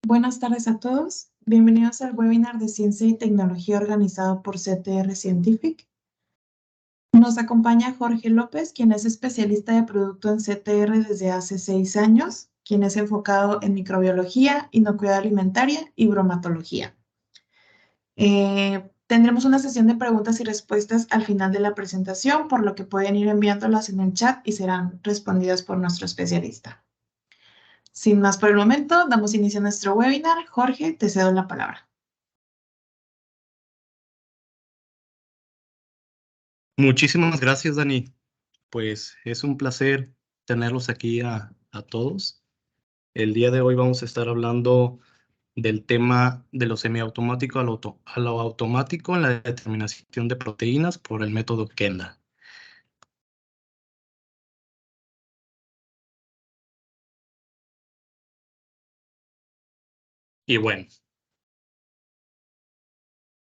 Buenas tardes a todos. Bienvenidos al webinar de Ciencia y Tecnología organizado por CTR Scientific. Nos acompaña Jorge López, quien es especialista de producto en CTR desde hace 6 años, quien es enfocado en microbiología, inocuidad alimentaria y bromatología. Tendremos una sesión de preguntas y respuestas al final de la presentación, por lo que pueden ir enviándolas en el chat y serán respondidas por nuestro especialista. Sin más por el momento, damos inicio a nuestro webinar. Jorge, te cedo la palabra. Muchísimas gracias, Dani. Pues es un placer tenerlos aquí a todos. El día de hoy vamos a estar hablando del tema de lo semiautomático a lo automático en la determinación de proteínas por el método Kendall. Y bueno,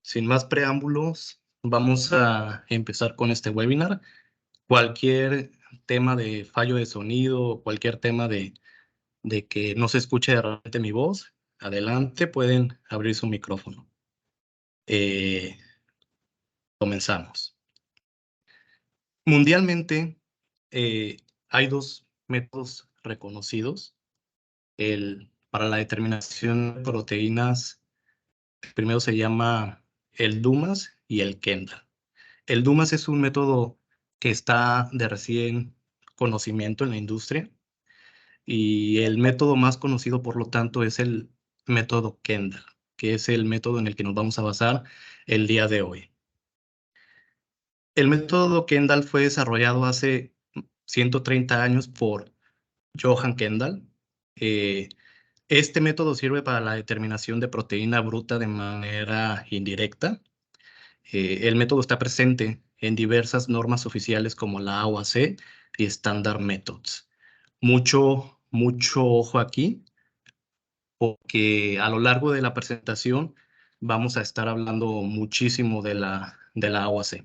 sin más preámbulos, vamos a empezar con este webinar. Cualquier tema de fallo de sonido, cualquier tema de que no se escuche de repente mi voz, adelante, pueden abrir su micrófono. Comenzamos. Mundialmente hay dos métodos reconocidos para la determinación de proteínas. Primero se llama el Dumas y el Kendall. El Dumas es un método que está de recién conocimiento en la industria y el método más conocido, por lo tanto, es el método Kendall, que es el método en el que nos vamos a basar el día de hoy. El método Kendall fue desarrollado hace 130 años por Johann Kendall. Este método sirve para la determinación de proteína bruta de manera indirecta. El método está presente en diversas normas oficiales como la AOAC y Standard Methods. Mucho ojo aquí, porque a lo largo de la presentación vamos a estar hablando muchísimo de la AOAC.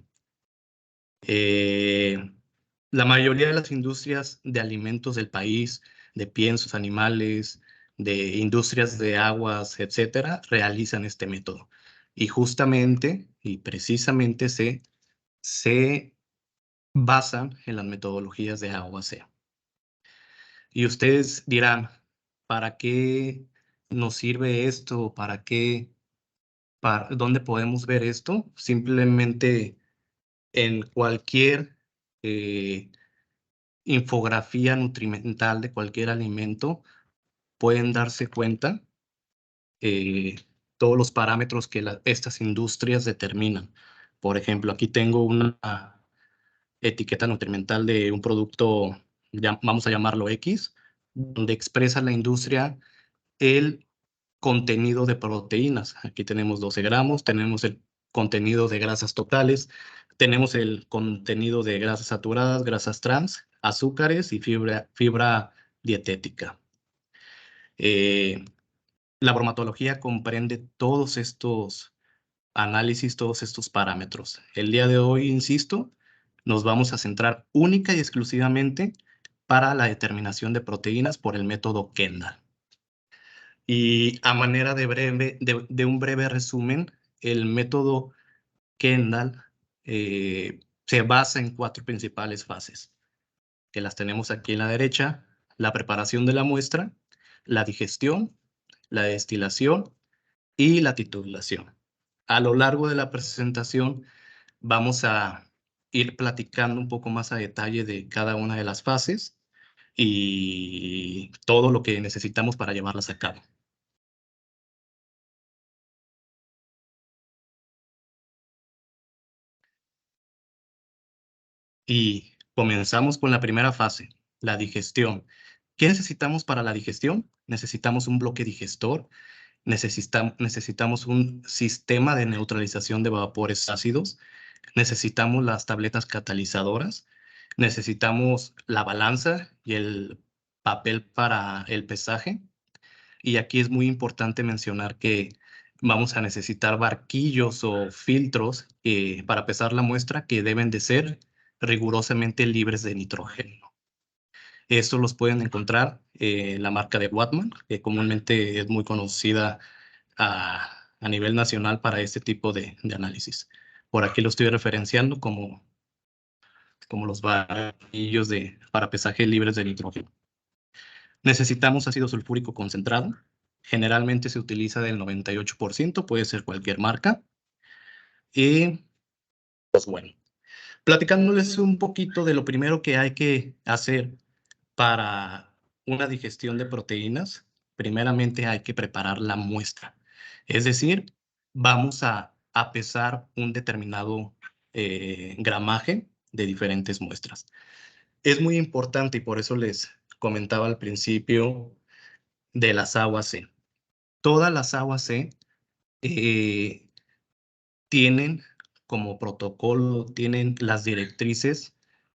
La mayoría de las industrias de alimentos del país, de piensos animales, de industrias de aguas, etcétera, realizan este método. Y justamente y precisamente se basan en las metodologías de AOAC. Y ustedes dirán, ¿para qué nos sirve esto? ¿Dónde podemos ver esto? Simplemente en cualquier infografía nutrimental de cualquier alimento, pueden darse cuenta todos los parámetros que estas industrias determinan. Por ejemplo, aquí tengo una etiqueta nutrimental de un producto, vamos a llamarlo X, donde expresa la industria el contenido de proteínas. Aquí tenemos 12 gramos, tenemos el contenido de grasas totales, tenemos el contenido de grasas saturadas, grasas trans, azúcares y fibra dietética. La bromatología comprende todos estos análisis, todos estos parámetros. El día de hoy, insisto, nos vamos a centrar única y exclusivamente para la determinación de proteínas por el método Kendall. Y a manera de un breve resumen, el método Kendall se basa en 4 principales fases, que las tenemos aquí en la derecha: la preparación de la muestra, la digestión, la destilación y la titulación. A lo largo de la presentación vamos a ir platicando un poco más a detalle de cada una de las fases y todo lo que necesitamos para llevarlas a cabo. Y comenzamos con la primera fase, la digestión. ¿Qué necesitamos para la digestión? Necesitamos un bloque digestor, necesitamos un sistema de neutralización de vapores ácidos, necesitamos las tabletas catalizadoras, necesitamos la balanza y el papel para el pesaje. Y aquí es muy importante mencionar que vamos a necesitar barquillos o filtros para pesar la muestra, que deben de ser rigurosamente libres de nitrógeno. Estos los pueden encontrar en la marca de Wattman, que comúnmente es muy conocida a nivel nacional para este tipo de análisis. Por aquí lo estoy referenciando como los barrillos para pesaje libres de nitrógeno. Necesitamos ácido sulfúrico concentrado. Generalmente se utiliza del 98%, puede ser cualquier marca. Y pues bueno, platicándoles un poquito de lo primero que hay que hacer para una digestión de proteínas. Primeramente hay que preparar la muestra. Es decir, vamos a pesar un determinado gramaje de diferentes muestras. Es muy importante y por eso les comentaba al principio de las aguas C. Todas las aguas C tienen como protocolo, tienen las directrices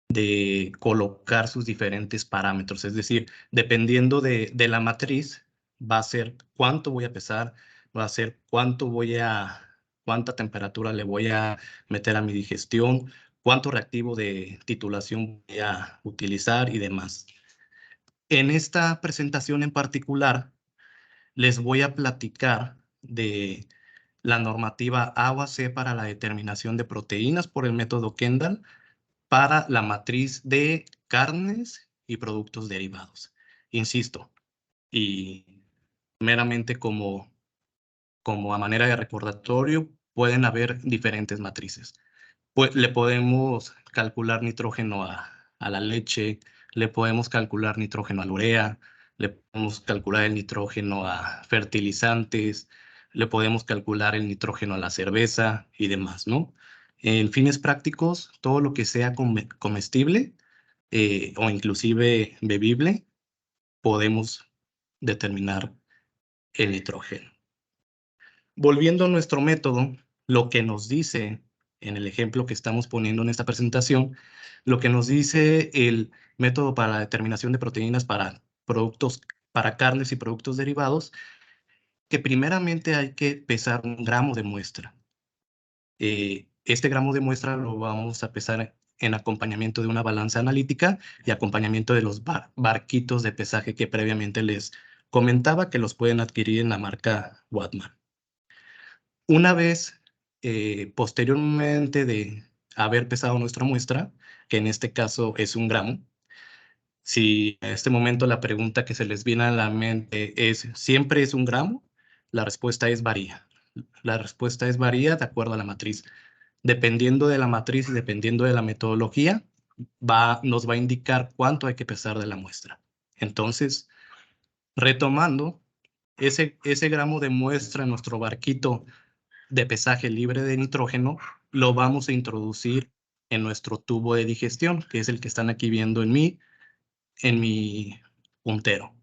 de colocar sus diferentes parámetros. Es decir, dependiendo de la matriz, va a ser cuánto voy a pesar, va a ser cuánta temperatura le voy a meter a mi digestión, cuánto reactivo de titulación voy a utilizar y demás. En esta presentación en particular, les voy a platicar de la normativa A-C para la determinación de proteínas por el método Kendall para la matriz de carnes y productos derivados. Insisto, y meramente como a manera de recordatorio, pueden haber diferentes matrices. Pues le podemos calcular nitrógeno a la leche, le podemos calcular nitrógeno a la urea, le podemos calcular el nitrógeno a fertilizantes, le podemos calcular el nitrógeno a la cerveza y demás, ¿no? En fines prácticos, todo lo que sea comestible o inclusive bebible, podemos determinar el nitrógeno. Volviendo a nuestro método, lo que nos dice en el ejemplo que estamos poniendo en esta presentación, lo que nos dice el método para la determinación de proteínas para carnes y productos derivados, que primeramente hay que pesar 1 gramo de muestra. Este gramo de muestra lo vamos a pesar en acompañamiento de una balanza analítica y acompañamiento de los barquitos de pesaje que previamente les comentaba, que los pueden adquirir en la marca Wattman. Una vez posteriormente de haber pesado nuestra muestra, que en este caso es 1 gramo, si en este momento la pregunta que se les viene a la mente es, ¿siempre es 1 gramo? La respuesta es varía. La respuesta es varía de acuerdo a la matriz. Dependiendo de la matriz y dependiendo de la metodología, nos va a indicar cuánto hay que pesar de la muestra. Entonces, retomando, ese gramo de muestra en nuestro barquito de pesaje libre de nitrógeno, lo vamos a introducir en nuestro tubo de digestión, que es el que están aquí viendo en mi puntero.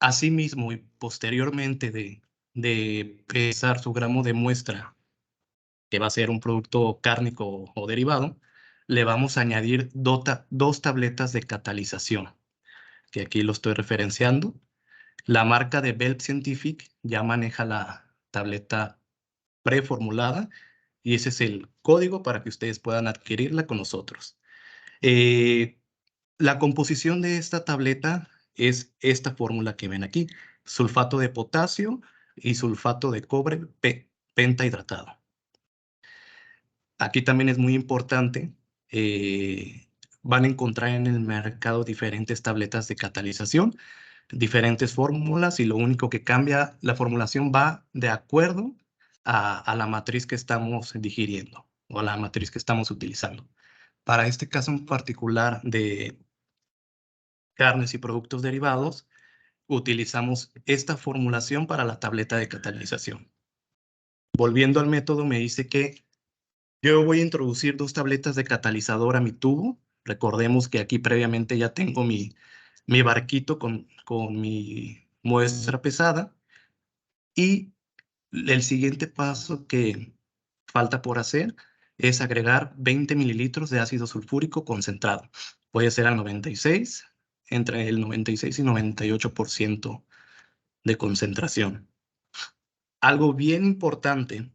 Asimismo, y posteriormente de pesar su gramo de muestra, que va a ser un producto cárnico o derivado, le vamos a añadir 2 tabletas de catalización, que aquí lo estoy referenciando. La marca de Belp Scientific ya maneja la tableta preformulada y ese es el código para que ustedes puedan adquirirla con nosotros. La composición de esta tableta es esta fórmula que ven aquí: sulfato de potasio y sulfato de cobre pentahidratado. Aquí también es muy importante, van a encontrar en el mercado diferentes tabletas de catalización, diferentes fórmulas, y lo único que cambia, la formulación va de acuerdo a la matriz que estamos digiriendo o a la matriz que estamos utilizando. Para este caso en particular de carnes y productos derivados, utilizamos esta formulación para la tableta de catalización. Volviendo al método, me dice que yo voy a introducir 2 tabletas de catalizador a mi tubo. Recordemos que aquí previamente ya tengo mi barquito con mi muestra pesada. Y el siguiente paso que falta por hacer es agregar 20 mililitros de ácido sulfúrico concentrado. Puede ser al 96, entre el 96 y 98% de concentración. Algo bien importante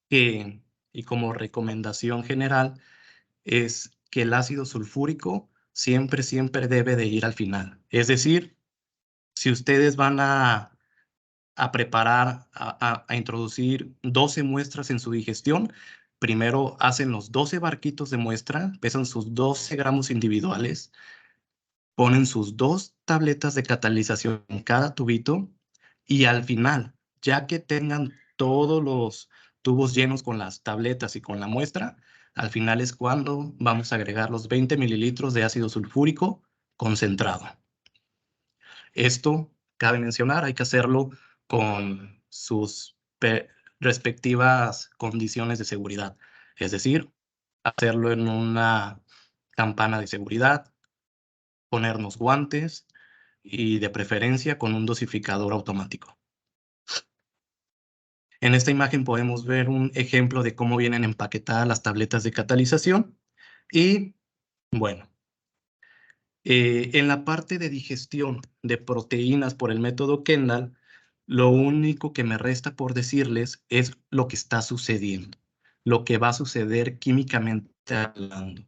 y como recomendación general, es que el ácido sulfúrico siempre, siempre debe de ir al final. Es decir, si ustedes van a preparar, a introducir 12 muestras en su digestión, primero hacen los 12 barquitos de muestra, pesan sus 12 gramos individuales, ponen sus 2 tabletas de catalización en cada tubito y al final, ya que tengan todos los tubos llenos con las tabletas y con la muestra, al final es cuando vamos a agregar los 20 mililitros de ácido sulfúrico concentrado. Esto, cabe mencionar, hay que hacerlo con sus respectivas condiciones de seguridad. Es decir, hacerlo en una campana de seguridad, ponernos guantes y de preferencia con un dosificador automático. En esta imagen podemos ver un ejemplo de cómo vienen empaquetadas las tabletas de catalización. Y bueno, en la parte de digestión de proteínas por el método Kendall, lo único que me resta por decirles es lo que está sucediendo, lo que va a suceder químicamente hablando.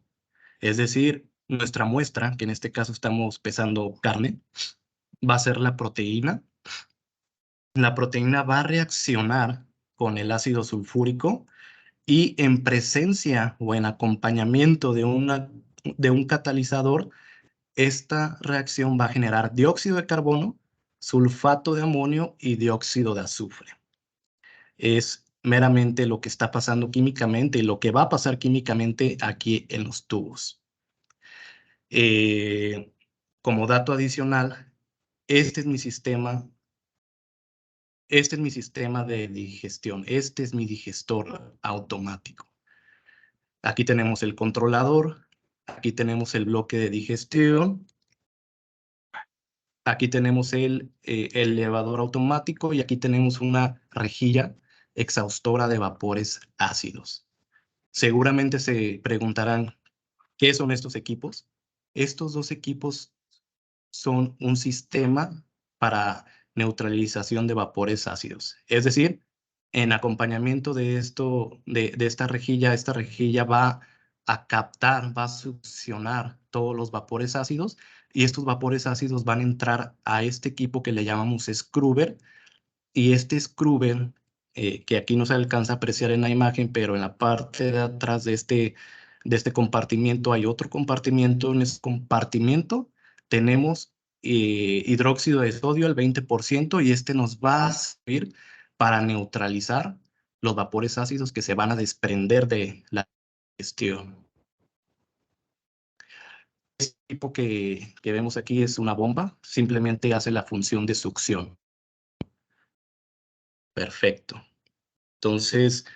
Es decir, nuestra muestra, que en este caso estamos pesando carne, va a ser la proteína. La proteína va a reaccionar con el ácido sulfúrico y en presencia o en acompañamiento de un catalizador, esta reacción va a generar dióxido de carbono, sulfato de amonio y dióxido de azufre. Es meramente lo que está pasando químicamente y lo que va a pasar químicamente aquí en los tubos. Como dato adicional, este es mi sistema de digestión. Este es mi digestor automático. Aquí tenemos el controlador, aquí tenemos el bloque de digestión, aquí tenemos el elevador automático y aquí tenemos una rejilla exhaustora de vapores ácidos. Seguramente se preguntarán, ¿qué son estos equipos? Estos dos equipos son un sistema para neutralización de vapores ácidos. Es decir, en acompañamiento de esta rejilla va a captar, va a succionar todos los vapores ácidos y estos vapores ácidos van a entrar a este equipo que le llamamos scrubber y este scrubber, que aquí no se alcanza a apreciar en la imagen, pero en la parte de atrás de este compartimiento hay otro compartimiento. En ese compartimiento tenemos hidróxido de sodio al 20% y este nos va a servir para neutralizar los vapores ácidos que se van a desprender de la digestión. Este tipo que vemos aquí es una bomba, simplemente hace la función de succión. Perfecto. Entonces,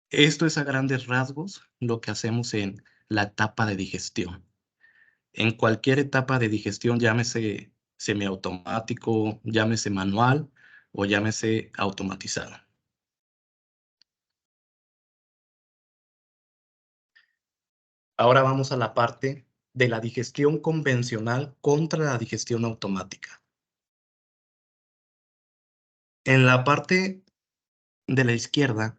esto es a grandes rasgos lo que hacemos en la etapa de digestión. En cualquier etapa de digestión, llámese semiautomático, llámese manual o llámese automatizado. Ahora vamos a la parte de la digestión convencional contra la digestión automática. En la parte de la izquierda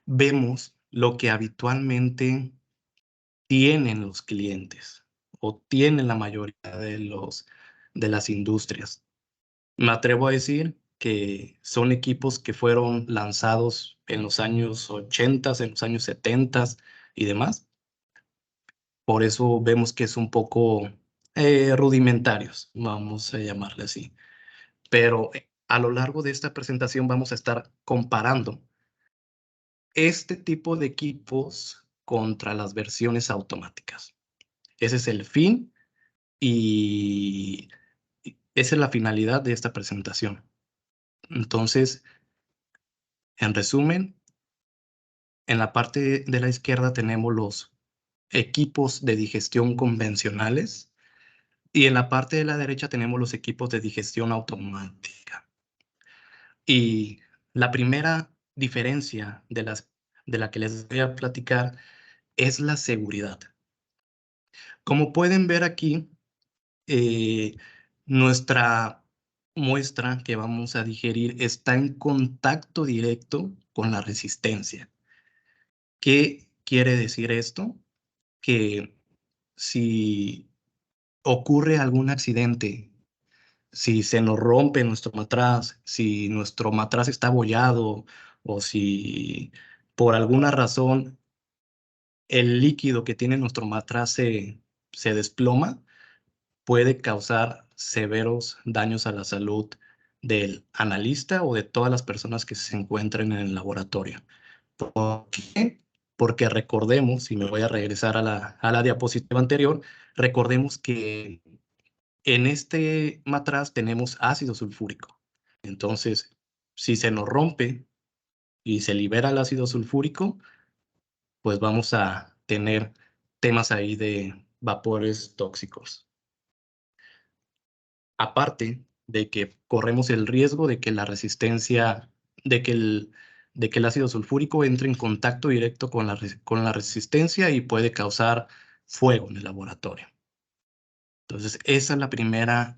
vemos lo que habitualmente tienen los clientes o tienen la mayoría de las industrias. Me atrevo a decir que son equipos que fueron lanzados en los años 80, en los años 70 y demás. Por eso vemos que es un poco rudimentarios, vamos a llamarle así. Pero a lo largo de esta presentación vamos a estar comparando este tipo de equipos contra las versiones automáticas. Ese es el fin y esa es la finalidad de esta presentación. Entonces, en resumen, en la parte de la izquierda tenemos los equipos de digestión convencionales y en la parte de la derecha tenemos los equipos de digestión automática. Y la primera diferencia de la que les voy a platicar es la seguridad. Como pueden ver aquí, nuestra muestra que vamos a digerir está en contacto directo con la resistencia. ¿Qué quiere decir esto? Que si ocurre algún accidente, si se nos rompe nuestro matraz, si nuestro matraz está abollado o si por alguna razón el líquido que tiene nuestro matraz se desploma, puede causar severos daños a la salud del analista o de todas las personas que se encuentren en el laboratorio. ¿Por qué? Porque recordemos, y me voy a regresar a la diapositiva anterior, recordemos que en este matraz tenemos ácido sulfúrico. Entonces, si se nos rompe y se libera el ácido sulfúrico, pues vamos a tener temas ahí de vapores tóxicos. Aparte de que corremos el riesgo de que la resistencia, de que el ácido sulfúrico entre en contacto directo con la resistencia y puede causar fuego en el laboratorio. Entonces, esa es la primera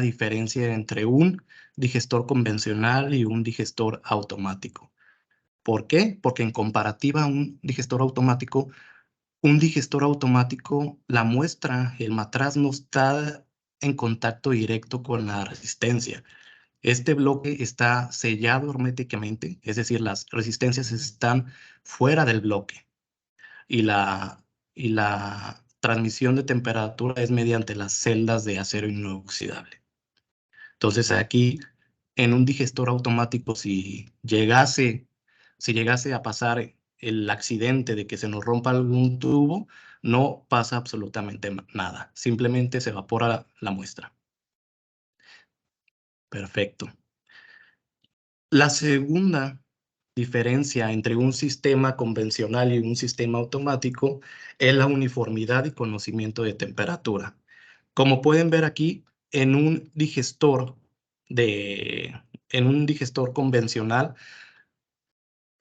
diferencia entre un digestor convencional y un digestor automático. ¿Por qué? Porque en comparativa a un digestor automático, la muestra, el matraz no está en contacto directo con la resistencia. Este bloque está sellado herméticamente, es decir, las resistencias están fuera del bloque y la transmisión de temperatura es mediante las celdas de acero inoxidable. Entonces aquí, en un digestor automático, si llegase a pasar el accidente de que se nos rompa algún tubo, no pasa absolutamente nada. Simplemente se evapora la muestra. Perfecto. La segunda diferencia entre un sistema convencional y un sistema automático es la uniformidad y conocimiento de temperatura. Como pueden ver aquí, en un digestor convencional,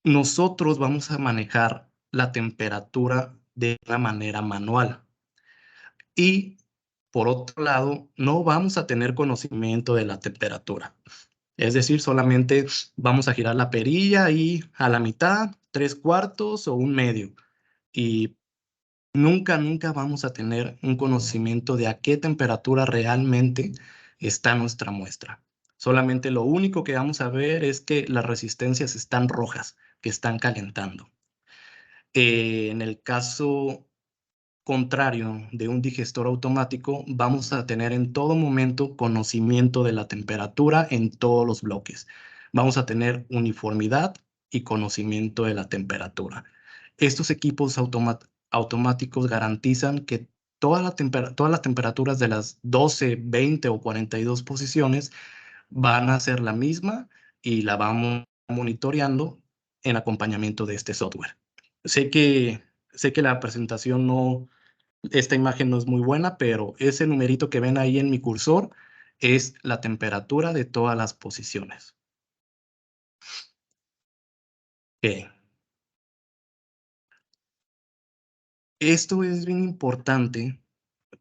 nosotros vamos a manejar la temperatura de una manera manual. Y por otro lado, no vamos a tener conocimiento de la temperatura. Es decir, solamente vamos a girar la perilla y a la mitad, 3/4 o 1/2. Y nunca vamos a tener un conocimiento de a qué temperatura realmente está nuestra muestra. Solamente lo único que vamos a ver es que las resistencias están rojas, que están calentando. En el caso contrario de un digestor automático, vamos a tener en todo momento conocimiento de la temperatura en todos los bloques. Vamos a tener uniformidad y conocimiento de la temperatura. Estos equipos automáticos garantizan que todas las temperaturas de las 12, 20 o 42 posiciones van a ser la misma y la vamos monitoreando en acompañamiento de este software. Sé que la presentación esta imagen no es muy buena, pero ese numerito que ven ahí en mi cursor es la temperatura de todas las posiciones. Okay. Esto es bien importante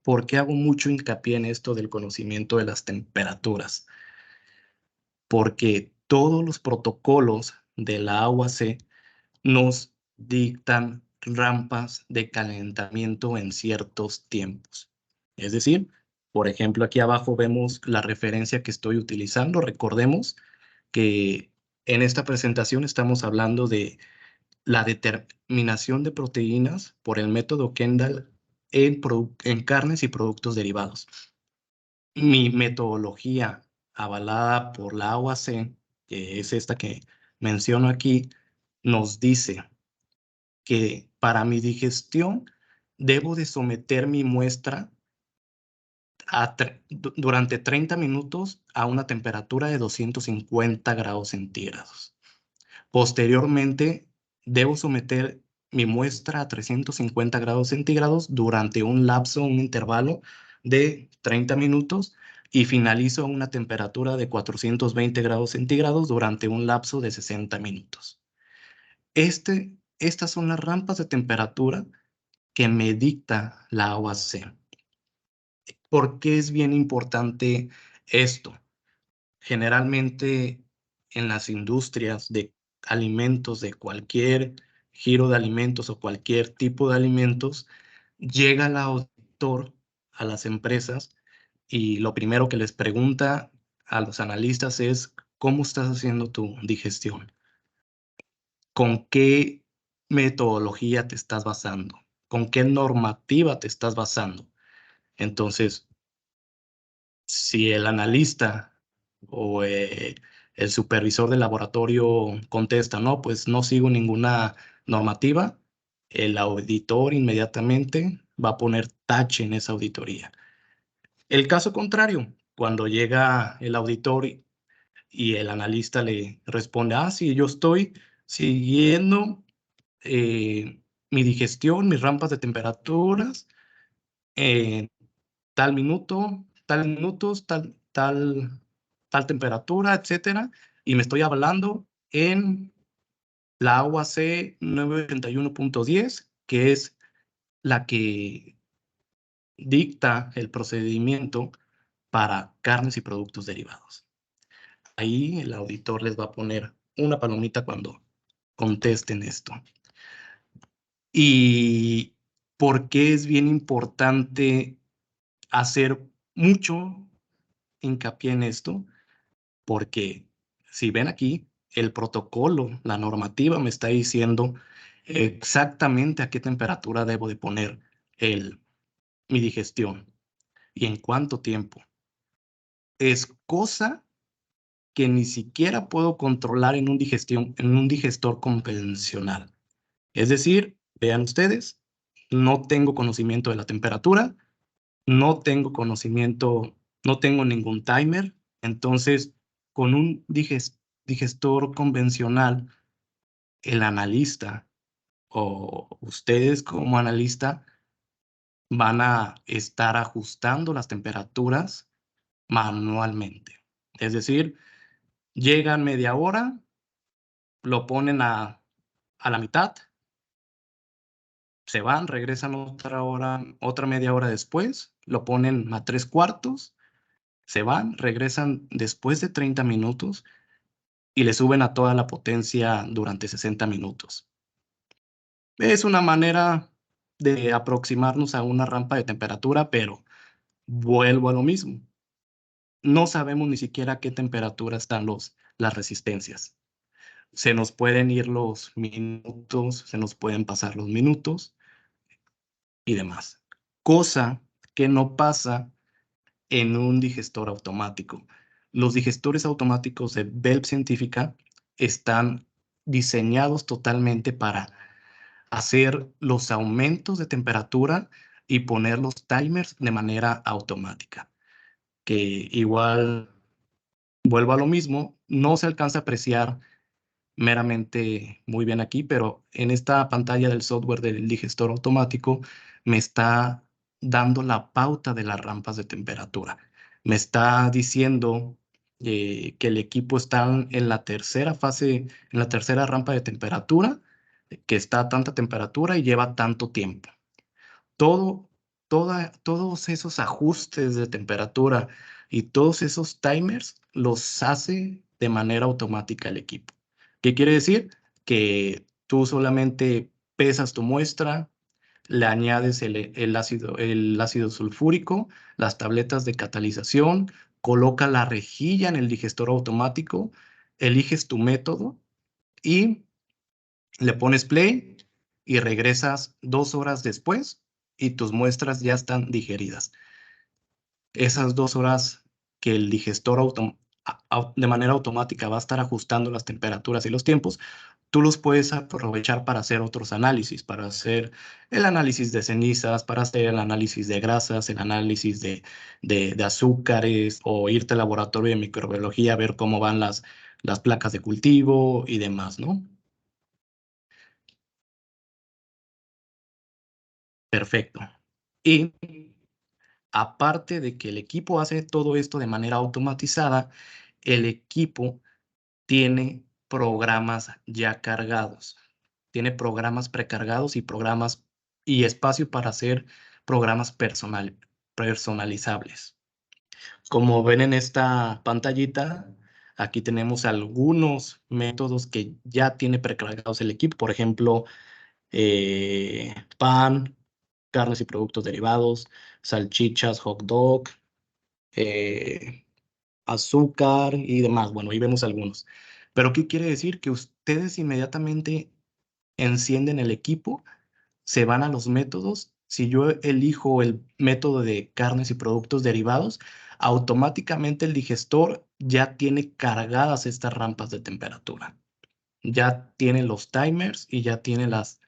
porque hago mucho hincapié en esto del conocimiento de las temperaturas. Porque todos los protocolos de la AUAC nos dictan rampas de calentamiento en ciertos tiempos. Es decir, por ejemplo, aquí abajo vemos la referencia que estoy utilizando. Recordemos que en esta presentación estamos hablando de la determinación de proteínas por el método Kendall en carnes y productos derivados. Mi metodología avalada por la AOAC, que es esta que menciono aquí, nos dice que para mi digestión debo de someter mi muestra durante 30 minutos a una temperatura de 250 grados centígrados. Posteriormente, debo someter mi muestra a 350 grados centígrados durante un intervalo de 30 minutos y finalizo a una temperatura de 420 grados centígrados durante un lapso de 60 minutos. Estas son las rampas de temperatura que me dicta la OAC. ¿Por qué es bien importante esto? Generalmente en las industrias de alimentos, de cualquier giro de alimentos o cualquier tipo de alimentos, llega el auditor a las empresas y lo primero que les pregunta a los analistas es, ¿cómo estás haciendo tu digestión? ¿Con qué metodología te estás basando? ¿Con qué normativa te estás basando? Entonces, si el analista o el supervisor del laboratorio contesta, no, pues no sigo ninguna normativa, el auditor inmediatamente va a poner tache en esa auditoría. El caso contrario, cuando llega el auditor y el analista le responde, sí, yo estoy siguiendo mi digestión, mis rampas de temperaturas, tal minuto, tal minutos, tal temperatura, etcétera, y me estoy hablando en la UAC 981.10, que es la que dicta el procedimiento para carnes y productos derivados. Ahí el auditor les va a poner una palomita cuando contesten esto. ¿Y por qué es bien importante hacer mucho hincapié en esto? Porque si ven aquí, el protocolo, la normativa me está diciendo exactamente a qué temperatura debo de poner mi digestión y en cuánto tiempo. Es cosa que ni siquiera puedo controlar en un digestor convencional. Es decir, vean ustedes, no tengo conocimiento de la temperatura, no tengo conocimiento, no tengo ningún timer, entonces con un digestor convencional, el analista o ustedes como analista van a estar ajustando las temperaturas manualmente. Es decir, llegan media hora, lo ponen a la mitad, se van, regresan otra media hora después, lo ponen a 3/4, se van, regresan después de 30 minutos y le suben a toda la potencia durante 60 minutos. Es una manera de aproximarnos a una rampa de temperatura, pero vuelvo a lo mismo. No sabemos ni siquiera a qué temperatura están las resistencias. Se nos pueden ir los minutos, se nos pueden pasar los minutos y demás. Cosa que no pasa en un digestor automático. Los digestores automáticos de Belp Científica están diseñados totalmente para hacer los aumentos de temperatura y poner los timers de manera automática. Que igual, vuelvo a lo mismo, no se alcanza a apreciar meramente muy bien aquí, pero en esta pantalla del software del digestor automático me está dando la pauta de las rampas de temperatura. Me está diciendo que el equipo está en la tercera fase, en la tercera rampa de temperatura, que está a tanta temperatura y lleva tanto tiempo. Todos esos ajustes de temperatura y todos esos timers los hace de manera automática el equipo. ¿Qué quiere decir? Que tú solamente pesas tu muestra, le añades el ácido sulfúrico, las tabletas de catalización, coloca la rejilla en el digestor automático, eliges tu método y le pones play y regresas 2 horas después y tus muestras ya están digeridas. Esas 2 horas que el digestor de manera automática va a estar ajustando las temperaturas y los tiempos, tú los puedes aprovechar para hacer otros análisis, para hacer el análisis de cenizas, para hacer el análisis de grasas, el análisis de azúcares o irte al laboratorio de microbiología a ver cómo van las placas de cultivo y demás, ¿no? Perfecto. Y aparte de que el equipo hace todo esto de manera automatizada, el equipo tiene programas ya cargados. Tiene programas precargados y programas y espacio para hacer programas personalizables. Como ven en esta pantallita, aquí tenemos algunos métodos que ya tiene precargados el equipo. Por ejemplo, pan, carnes y productos derivados, salchichas, hot dog, azúcar y demás. Bueno, ahí vemos algunos. Pero ¿qué quiere decir? Que ustedes inmediatamente encienden el equipo, se van a los métodos. Si yo elijo el método de carnes y productos derivados, automáticamente el digestor ya tiene cargadas estas rampas de temperatura. Ya tiene los timers y ya tiene las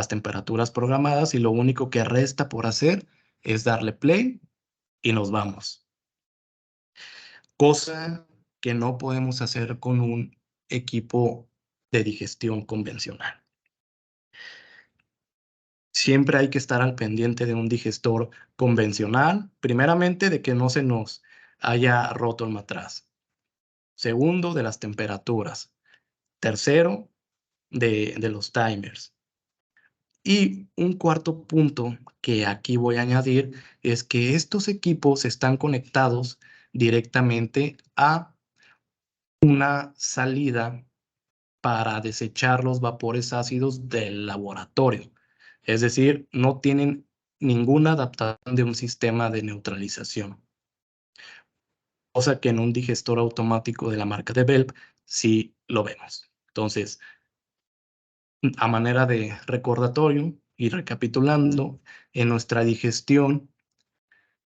temperaturas programadas y lo único que resta por hacer es darle play y nos vamos. Cosa que no podemos hacer con un equipo de digestión convencional. Siempre hay que estar al pendiente de un digestor convencional, primeramente de que no se nos haya roto el matraz. Segundo, de las temperaturas. Tercero, de los timers. Y un cuarto punto que aquí voy a añadir es que estos equipos están conectados directamente a una salida para desechar los vapores ácidos del laboratorio. Es decir, no tienen ninguna adaptación de un sistema de neutralización. Cosa que en un digestor automático de la marca de Belp sí lo vemos. Entonces, a manera de recordatorio y recapitulando, en nuestra digestión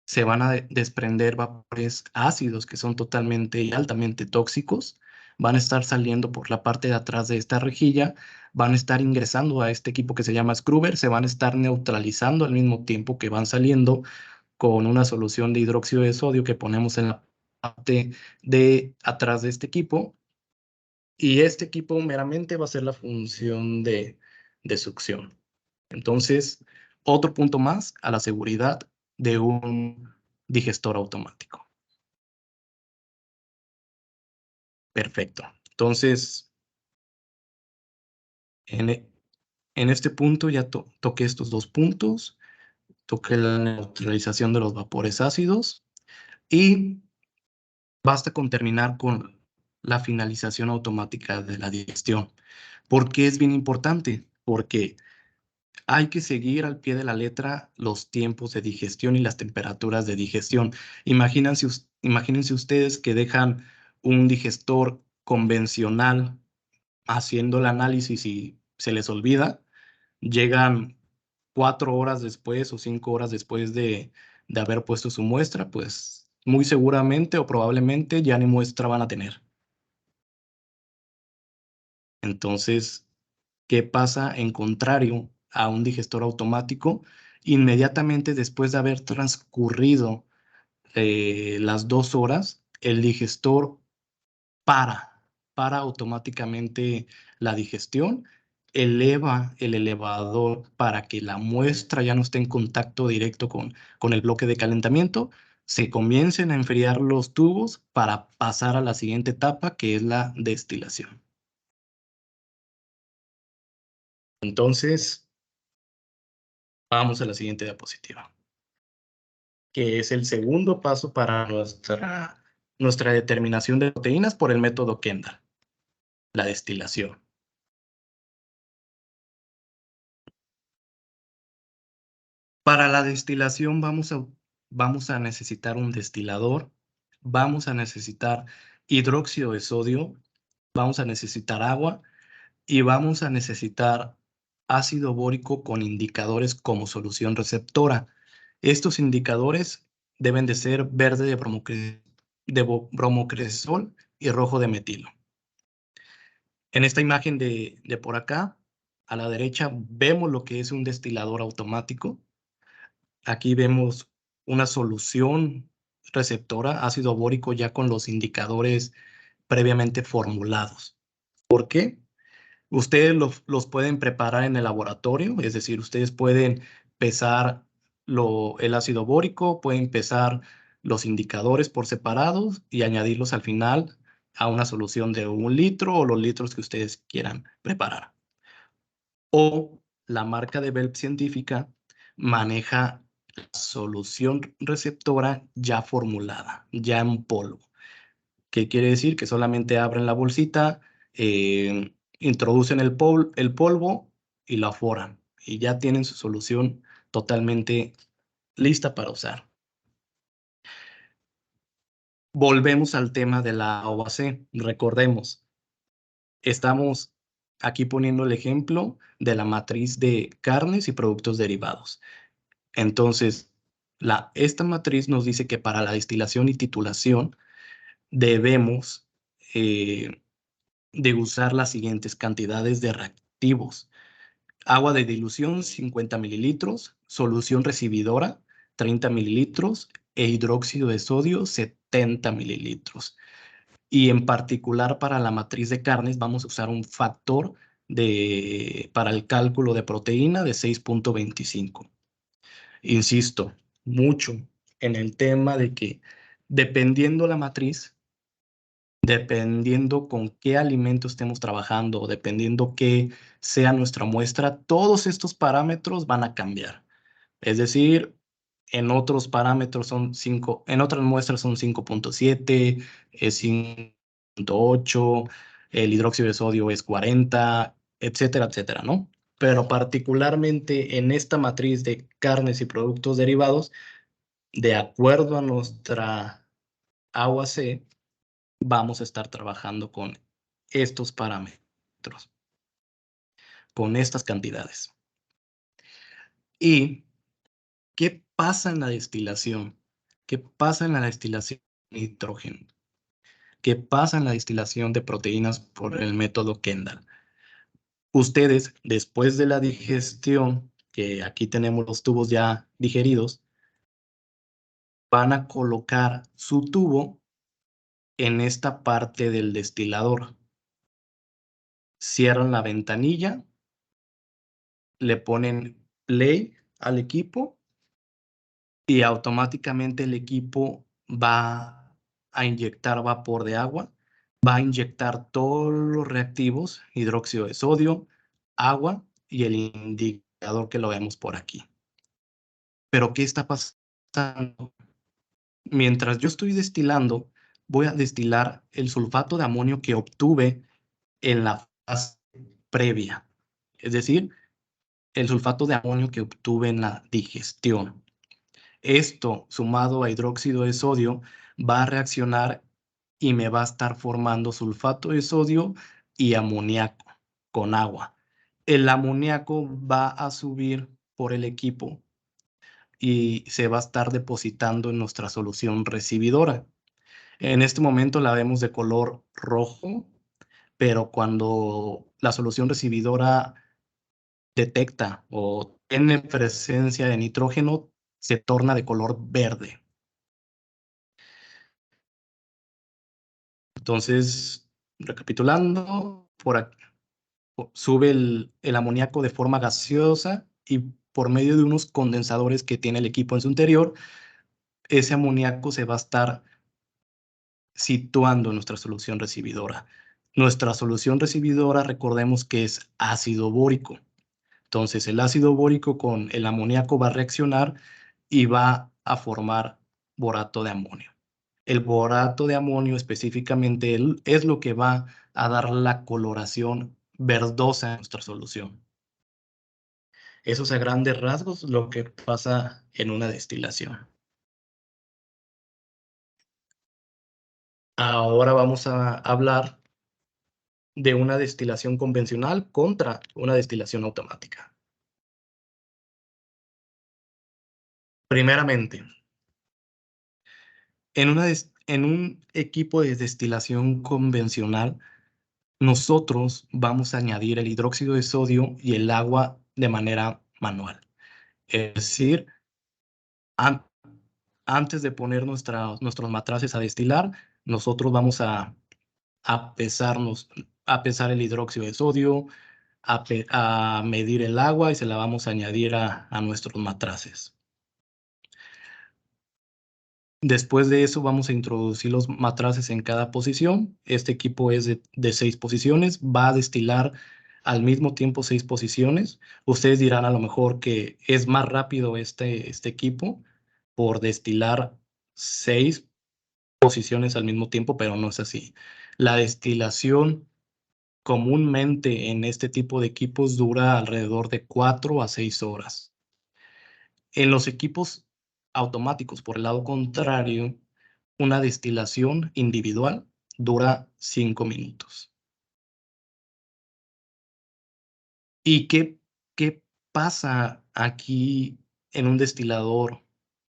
se van a desprender vapores ácidos que son totalmente y altamente tóxicos, van a estar saliendo por la parte de atrás de esta rejilla, van a estar ingresando a este equipo que se llama Scrubber, se van a estar neutralizando al mismo tiempo que van saliendo con una solución de hidróxido de sodio que ponemos en la parte de atrás de este equipo, y este equipo meramente va a ser la función de succión. Entonces, otro punto más a la seguridad de un digestor automático. Perfecto. Entonces, en este punto ya toqué estos dos puntos, toqué la neutralización de los vapores ácidos y basta con terminar con la finalización automática de la digestión. ¿Por qué es bien importante? Porque hay que seguir al pie de la letra los tiempos de digestión y las temperaturas de digestión. Imagínense ustedes que dejan un digestor convencional haciendo el análisis y se les olvida, llegan 4 horas después o 5 horas después de haber puesto su muestra, pues muy seguramente o probablemente ya ni muestra van a tener. Entonces, ¿qué pasa en contrario a un digestor automático? Inmediatamente después de haber transcurrido las 2 horas, el digestor para automáticamente la digestión, eleva el elevador para que la muestra ya no esté en contacto directo con el bloque de calentamiento, se comiencen a enfriar los tubos para pasar a la siguiente etapa, que es la destilación. Entonces, vamos a la siguiente diapositiva, que es el segundo paso para nuestra determinación de proteínas por el método Kendall, la destilación. Para la destilación vamos a necesitar un destilador, vamos a necesitar hidróxido de sodio, vamos a necesitar agua y vamos a necesitar ácido bórico con indicadores como solución receptora. Estos indicadores deben de ser verde de bromocresol y rojo de metilo. En esta imagen de por acá, a la derecha, vemos lo que es un destilador automático. Aquí vemos una solución receptora, ácido bórico, ya con los indicadores previamente formulados. ¿Por qué? Ustedes los pueden preparar en el laboratorio, es decir, ustedes pueden pesar el ácido bórico, pueden pesar los indicadores por separados y añadirlos al final a una solución de 1 litro o los litros que ustedes quieran preparar. O la marca de Belp científica maneja la solución receptora ya formulada, ya en polvo. ¿Qué quiere decir? Que solamente abren la bolsita, introducen el polvo y lo aforan y ya tienen su solución totalmente lista para usar. Volvemos al tema de la OAC. Recordemos, estamos aquí poniendo el ejemplo de la matriz de carnes y productos derivados. Entonces, esta matriz nos dice que para la destilación y titulación debemos de usar las siguientes cantidades de reactivos. Agua de dilución, 50 mililitros, solución recibidora, 30 mililitros, e hidróxido de sodio, 70 mililitros. Y en particular para la matriz de carnes vamos a usar un factor para el cálculo de proteína de 6.25. Insisto mucho en el tema de que dependiendo la matriz, dependiendo con qué alimento estemos trabajando o dependiendo qué sea nuestra muestra, todos estos parámetros van a cambiar. Es decir, en otros parámetros son 5, en otras muestras son 5.7, es 5.8, el hidróxido de sodio es 40, etcétera, etcétera, ¿no? Pero particularmente en esta matriz de carnes y productos derivados, de acuerdo a nuestra AUAC, vamos a estar trabajando con estos parámetros, con estas cantidades. ¿Y qué pasa en la destilación? ¿Qué pasa en la destilación de nitrógeno? ¿Qué pasa en la destilación de proteínas por el método Kendall? Ustedes, después de la digestión, que aquí tenemos los tubos ya digeridos, van a colocar su tubo en esta parte del destilador. Cierran la ventanilla, le ponen play al equipo y automáticamente el equipo va a inyectar vapor de agua, va a inyectar todos los reactivos, hidróxido de sodio, agua y el indicador que lo vemos por aquí. Pero ¿qué está pasando? Mientras yo estoy destilando, voy a destilar el sulfato de amonio que obtuve en la fase previa, es decir, el sulfato de amonio que obtuve en la digestión. Esto, sumado a hidróxido de sodio, va a reaccionar y me va a estar formando sulfato de sodio y amoníaco con agua. El amoníaco va a subir por el equipo y se va a estar depositando en nuestra solución recibidora. En este momento la vemos de color rojo, pero cuando la solución recibidora detecta o tiene presencia de nitrógeno, se torna de color verde. Entonces, recapitulando, por aquí, sube el amoníaco de forma gaseosa y por medio de unos condensadores que tiene el equipo en su interior, ese amoníaco se va a estar situando en nuestra solución recibidora. Nuestra solución recibidora, recordemos que es ácido bórico. Entonces, el ácido bórico con el amoníaco va a reaccionar y va a formar borato de amonio. El borato de amonio específicamente es lo que va a dar la coloración verdosa en nuestra solución. Eso es a grandes rasgos lo que pasa en una destilación. Ahora vamos a hablar de una destilación convencional contra una destilación automática. Primeramente, en un equipo de destilación convencional, nosotros vamos a añadir el hidróxido de sodio y el agua de manera manual. Es decir, antes de poner nuestros matraces a destilar, nosotros vamos a pesar el hidróxido de sodio, a medir el agua y se la vamos a añadir a nuestros matraces. Después de eso vamos a introducir los matraces en cada posición. Este equipo es de 6 posiciones, va a destilar al mismo tiempo 6 posiciones. Ustedes dirán a lo mejor que es más rápido este equipo por destilar 6 posiciones al mismo tiempo, pero no es así. La destilación comúnmente en este tipo de equipos dura alrededor de 4 a 6 horas. En los equipos automáticos, por el lado contrario, una destilación individual dura 5 minutos. ¿Y qué pasa aquí en un destilador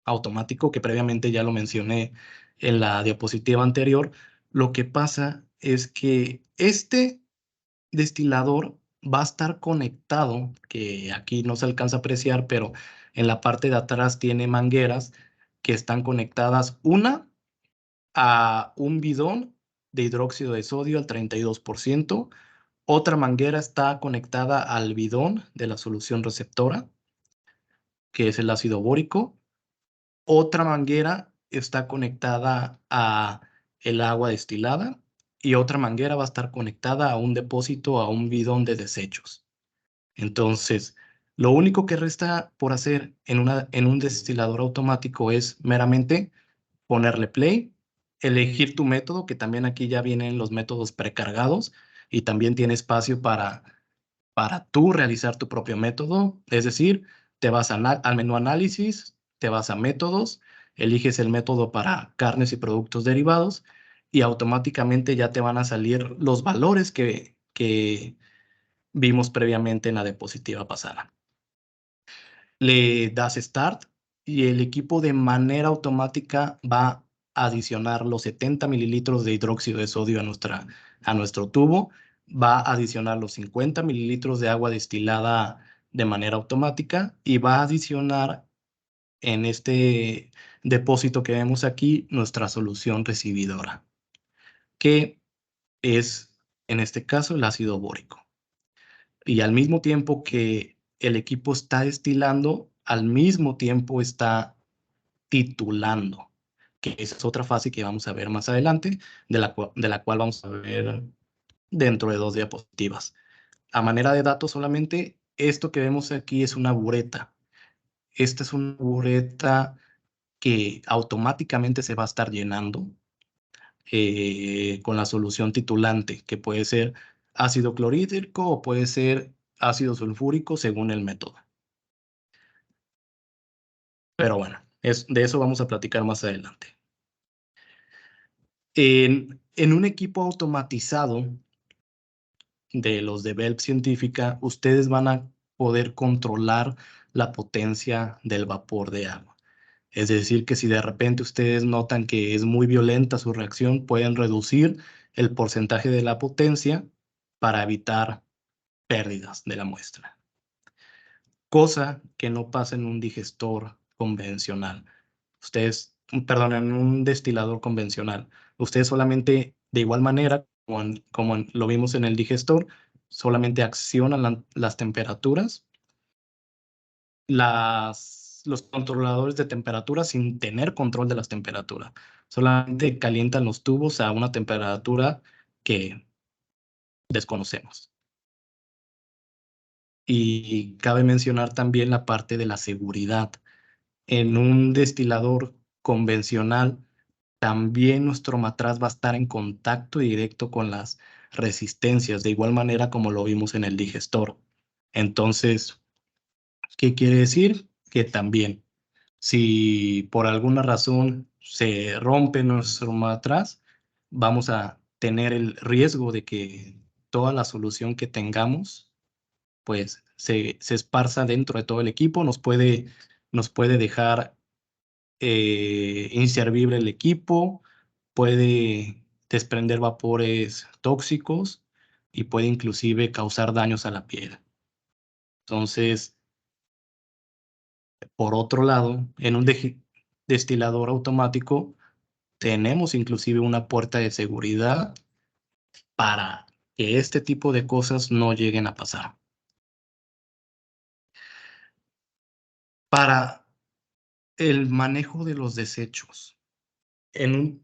automático? Que previamente ya lo mencioné en la diapositiva anterior. Lo que pasa es que este destilador va a estar conectado, que aquí no se alcanza a apreciar, pero en la parte de atrás tiene mangueras que están conectadas, una a un bidón de hidróxido de sodio al 32%, otra manguera está conectada al bidón de la solución receptora, que es el ácido bórico. Otra manguera está conectada a el agua destilada y otra manguera va a estar conectada a un depósito, a un bidón de desechos. Entonces, lo único que resta por hacer en un destilador automático es meramente ponerle play, elegir tu método, que también aquí ya vienen los métodos precargados y también tiene espacio para tú realizar tu propio método. Es decir, te vas al menú análisis, te vas a métodos, eliges el método para carnes y productos derivados y automáticamente ya te van a salir los valores que vimos previamente en la diapositiva pasada. Le das Start y el equipo de manera automática va a adicionar los 70 mililitros de hidróxido de sodio a nuestro tubo, va a adicionar los 50 mililitros de agua destilada de manera automática y va a adicionar en este depósito que vemos aquí nuestra solución recibidora, que es en este caso el ácido bórico. Y al mismo tiempo que el equipo está destilando, al mismo tiempo está titulando, que esa es otra fase que vamos a ver más adelante, de la cual vamos a ver dentro de 2 diapositivas. A manera de datos solamente, esto que vemos aquí es una bureta. Esta es una bureta que automáticamente se va a estar llenando con la solución titulante, que puede ser ácido clorhídrico o puede ser ácido sulfúrico según el método. Pero bueno, de eso vamos a platicar más adelante. En un equipo automatizado de los de Belp Científica, ustedes van a poder controlar la potencia del vapor de agua. Es decir, que si de repente ustedes notan que es muy violenta su reacción, pueden reducir el porcentaje de la potencia para evitar pérdidas de la muestra. Cosa que no pasa en un digestor convencional. Perdón, en un destilador convencional. Ustedes solamente, de igual manera, como lo vimos en el digestor, solamente accionan las temperaturas, los controladores de temperatura sin tener control de las temperaturas. Solamente calientan los tubos a una temperatura que desconocemos. Y cabe mencionar también la parte de la seguridad. En un destilador convencional, también nuestro matraz va a estar en contacto directo con las resistencias, de igual manera como lo vimos en el digestor. Entonces, ¿qué quiere decir? Que también, si por alguna razón se rompe nuestro matraz, vamos a tener el riesgo de que toda la solución que tengamos, pues se esparza dentro de todo el equipo, nos puede dejar inservible el equipo, puede desprender vapores tóxicos y puede inclusive causar daños a la piel. Entonces, por otro lado, en un destilador automático tenemos inclusive una puerta de seguridad para que este tipo de cosas no lleguen a pasar. Para el manejo de los desechos, en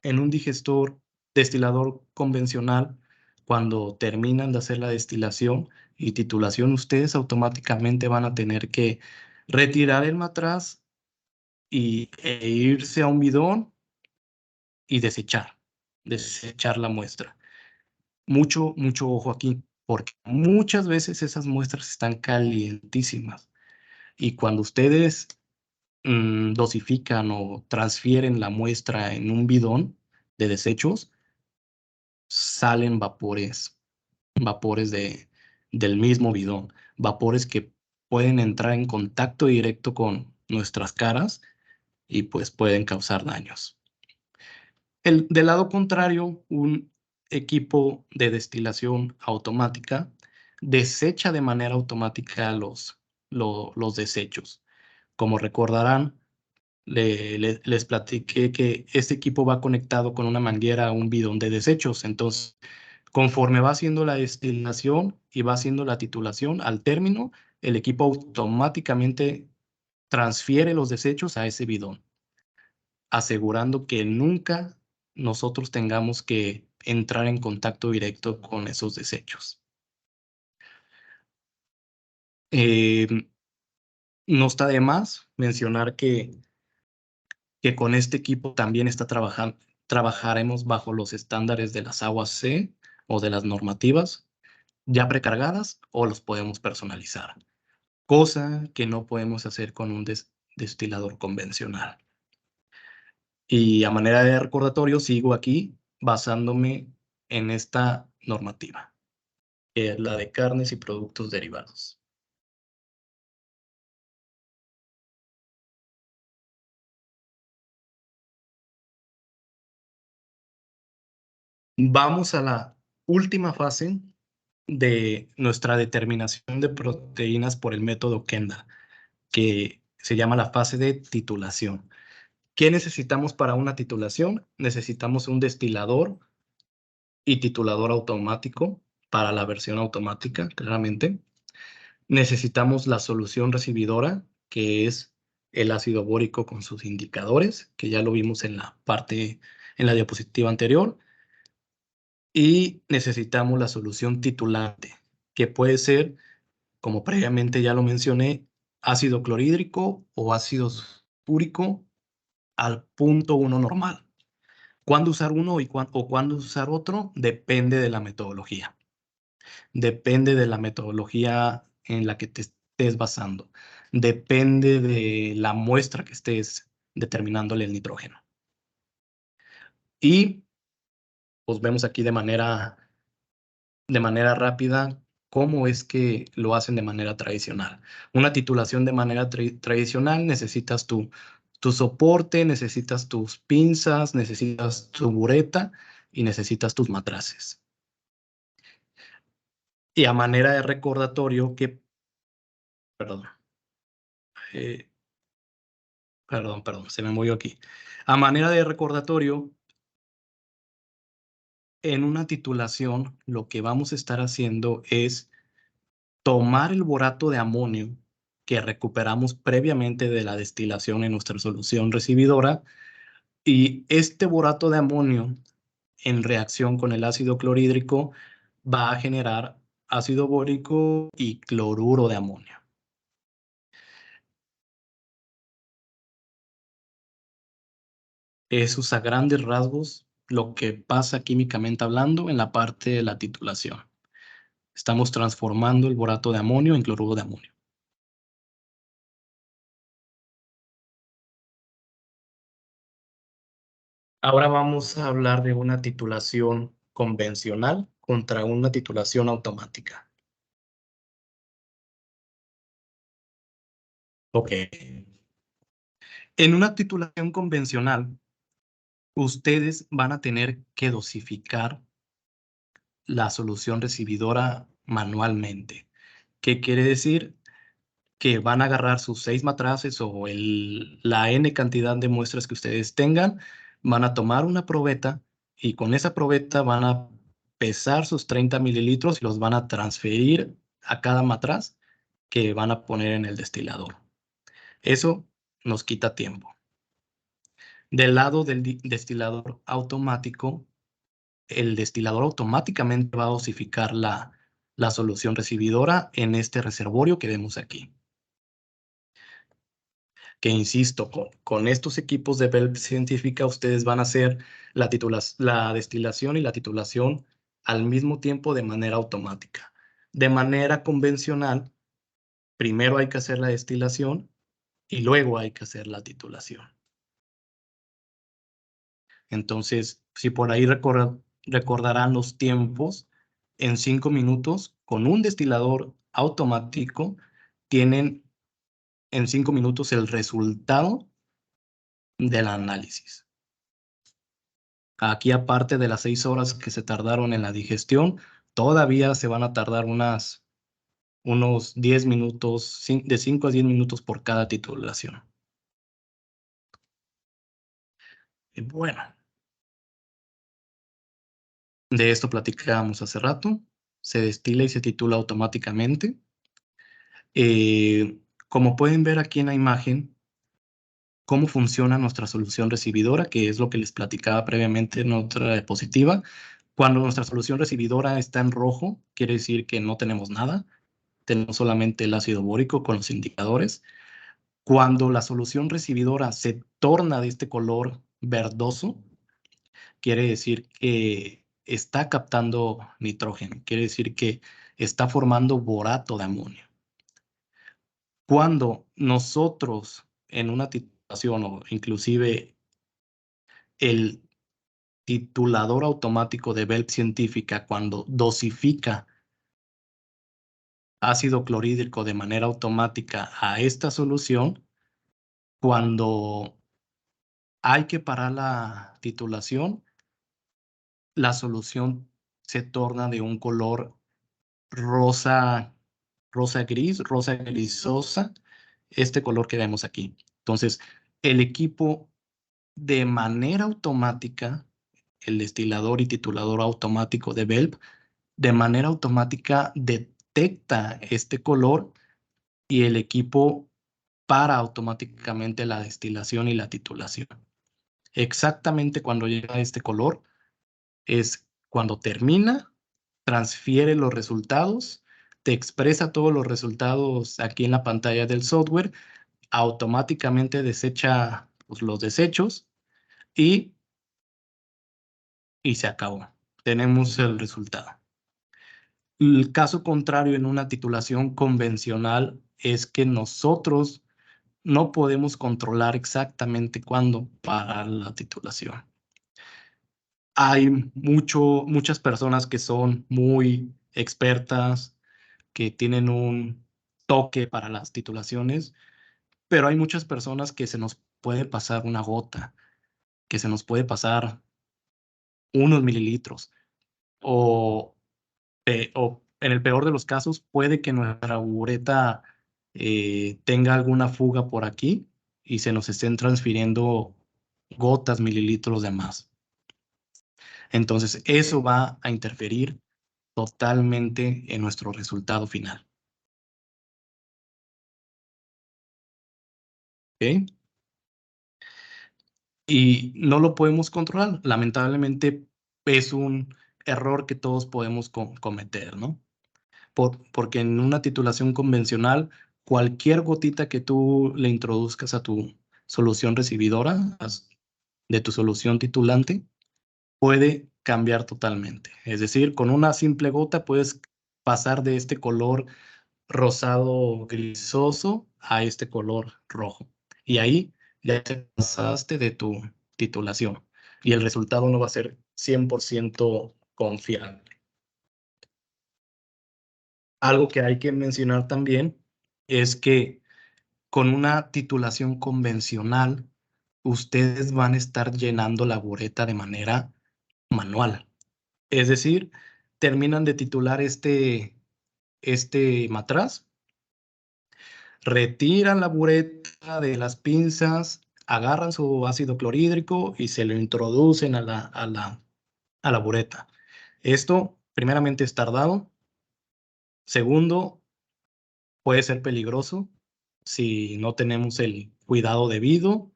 un destilador convencional, cuando terminan de hacer la destilación y titulación, ustedes automáticamente van a tener que retirar el matraz e irse a un bidón y desechar la muestra. Mucho ojo aquí, porque muchas veces esas muestras están calientísimas. Y cuando ustedes dosifican o transfieren la muestra en un bidón de desechos, salen vapores del mismo bidón, vapores que pueden entrar en contacto directo con nuestras caras y pues pueden causar daños. Del lado contrario, un equipo de destilación automática desecha de manera automática los desechos. Como recordarán, les platiqué que este equipo va conectado con una manguera a un bidón de desechos. Entonces, conforme va haciendo la destilación y va haciendo la titulación, al término, el equipo automáticamente transfiere los desechos a ese bidón, asegurando que nunca nosotros tengamos que entrar en contacto directo con esos desechos. No está de más mencionar que con este equipo también trabajaremos bajo los estándares de las aguas C o de las normativas ya precargadas, o los podemos personalizar, cosa que no podemos hacer con un destilador convencional. Y a manera de recordatorio, sigo aquí basándome en esta normativa, que es la de carnes y productos derivados. Vamos a la última fase de nuestra determinación de proteínas por el método Kendall, que se llama la fase de titulación. ¿Qué necesitamos para una titulación? Necesitamos un destilador y titulador automático para la versión automática, claramente. Necesitamos la solución recibidora, que es el ácido bórico con sus indicadores, que ya lo vimos en la diapositiva anterior. Y necesitamos la solución titulante, que puede ser, como previamente ya lo mencioné, ácido clorhídrico o ácido sulfúrico al 0.1 normal. ¿Cuándo usar uno o cuándo usar otro? Depende de la metodología. Depende de la metodología en la que te estés basando. Depende de la muestra que estés determinándole el nitrógeno. Y pues vemos aquí de manera rápida cómo es que lo hacen de manera tradicional. Una titulación de manera tradicional, necesitas tu soporte, necesitas tus pinzas, necesitas tu bureta y necesitas tus matraces. Y a manera de recordatorio perdón, se me movió aquí. A manera de recordatorio, en una titulación, lo que vamos a estar haciendo es tomar el borato de amonio que recuperamos previamente de la destilación en nuestra solución recibidora, y este borato de amonio, en reacción con el ácido clorhídrico, va a generar ácido bórico y cloruro de amonio. Eso es a grandes rasgos lo que pasa químicamente hablando en la parte de la titulación. Estamos transformando el borato de amonio en cloruro de amonio. Ahora vamos a hablar de una titulación convencional contra una titulación automática. Ok. En una titulación convencional, ustedes van a tener que dosificar la solución recibidora manualmente. ¿Qué quiere decir? Que van a agarrar sus 6 matraces o la N cantidad de muestras que ustedes tengan, van a tomar una probeta y con esa probeta van a pesar sus 30 mililitros y los van a transferir a cada matraz que van a poner en el destilador. Eso nos quita tiempo. Del lado del destilador automático, el destilador automáticamente va a dosificar la solución recibidora en este reservorio que vemos aquí. Que insisto, con estos equipos de Belp científica, ustedes van a hacer la destilación y la titulación al mismo tiempo de manera automática. De manera convencional, Primero hay que hacer la destilación y luego hay que hacer la titulación. Entonces, si por ahí recordarán los tiempos, en 5 minutos, con un destilador automático, tienen en 5 minutos el resultado del análisis. Aquí, aparte de las 6 horas que se tardaron en la digestión, todavía se van a tardar unos 10 minutos, de 5 a 10 minutos por cada titulación. Y bueno, de esto platicábamos hace rato. Se destila y se titula automáticamente. Como pueden ver aquí en la imagen, cómo funciona nuestra solución recibidora, que es lo que les platicaba previamente en otra diapositiva. Cuando nuestra solución recibidora está en rojo, quiere decir que no tenemos nada. Tenemos solamente el ácido bórico con los indicadores. Cuando la solución recibidora se torna de este color verdoso, quiere decir que está captando nitrógeno, quiere decir que está formando borato de amonio. Cuando nosotros en una titulación o inclusive el titulador automático de Belp Científica, cuando dosifica ácido clorhídrico de manera automática a esta solución, cuando hay que parar la titulación, la solución se torna de un color rosa gris, rosa grisosa, este color que vemos aquí. Entonces, el equipo de manera automática, el destilador y titulador automático de Belp, de manera automática detecta este color y el equipo para automáticamente la destilación y la titulación. Exactamente cuando llega este color es cuando termina, transfiere los resultados, te expresa todos los resultados aquí en la pantalla del software, automáticamente desecha pues, los desechos y se acabó. Tenemos el resultado. El caso contrario en una titulación convencional es que nosotros no podemos controlar exactamente cuándo parar la titulación. Hay muchas personas que son muy expertas, que tienen un toque para las titulaciones, pero hay muchas personas que se nos puede pasar una gota, que se nos puede pasar unos mililitros, o en el peor de los casos, puede que nuestra bureta tenga alguna fuga por aquí y se nos estén transfiriendo gotas, mililitros de más. Entonces, eso va a interferir totalmente en nuestro resultado final. ¿Ok? Y no lo podemos controlar. Lamentablemente, es un error que todos podemos cometer, ¿no? Porque en una titulación convencional, cualquier gotita que tú le introduzcas a tu solución recibidora, de tu solución titulante, puede cambiar totalmente. Es decir, con una simple gota puedes pasar de este color rosado grisoso a este color rojo. Y ahí ya te pasaste de tu titulación y el resultado no va a ser 100% confiable. Algo que hay que mencionar también es que con una titulación convencional, ustedes van a estar llenando la bureta de manera manual. Es decir, terminan de titular este matraz, retiran la bureta de las pinzas, agarran su ácido clorhídrico y se lo introducen a la bureta. Esto, primeramente, es tardado. Segundo, puede ser peligroso si no tenemos el cuidado debido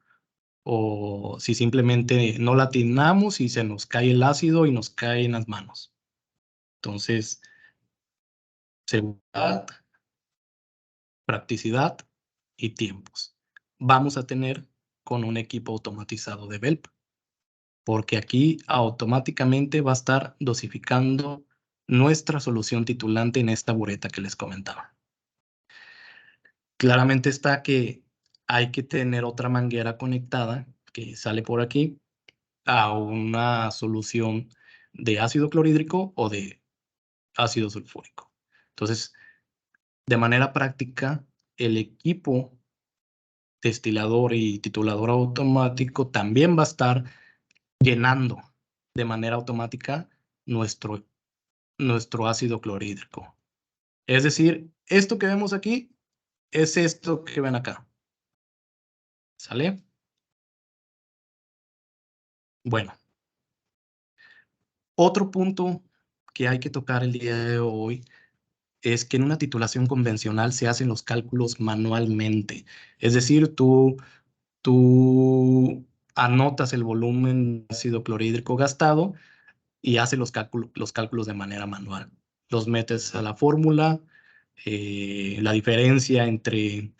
o si simplemente no la atinamos y se nos cae el ácido y nos cae en las manos. Entonces, seguridad, practicidad y tiempos. Vamos a tener con un equipo automatizado de Belp, porque aquí automáticamente va a estar dosificando nuestra solución titulante en esta bureta que les comentaba. Claramente está que hay que tener otra manguera conectada que sale por aquí a una solución de ácido clorhídrico o de ácido sulfúrico. Entonces, de manera práctica, el equipo destilador y titulador automático también va a estar llenando de manera automática nuestro ácido clorhídrico. Es decir, esto que vemos aquí es esto que ven acá. ¿Sale? Bueno, otro punto que hay que tocar el día de hoy es que en una titulación convencional se hacen los cálculos manualmente. Es decir, tú anotas el volumen de ácido clorhídrico gastado y haces los cálculos de manera manual. Los metes a la fórmula, la diferencia entre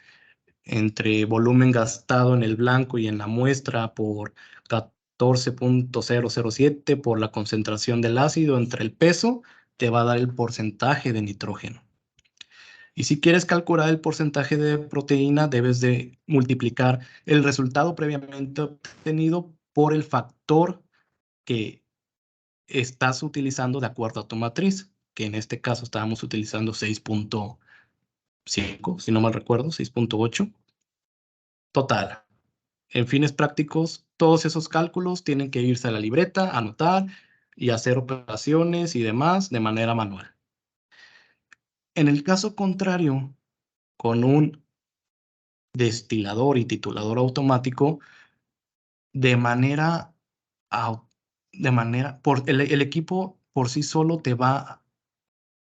volumen gastado en el blanco y en la muestra por 14.007 por la concentración del ácido entre el peso, te va a dar el porcentaje de nitrógeno. Y si quieres calcular el porcentaje de proteína, debes de multiplicar el resultado previamente obtenido por el factor que estás utilizando de acuerdo a tu matriz, que en este caso estábamos utilizando 6.5, si no mal recuerdo, 6.8. Total. En fines prácticos, todos esos cálculos tienen que irse a la libreta, anotar y hacer operaciones y demás de manera manual. En el caso contrario, con un destilador y titulador automático, de manera, el equipo por sí solo te va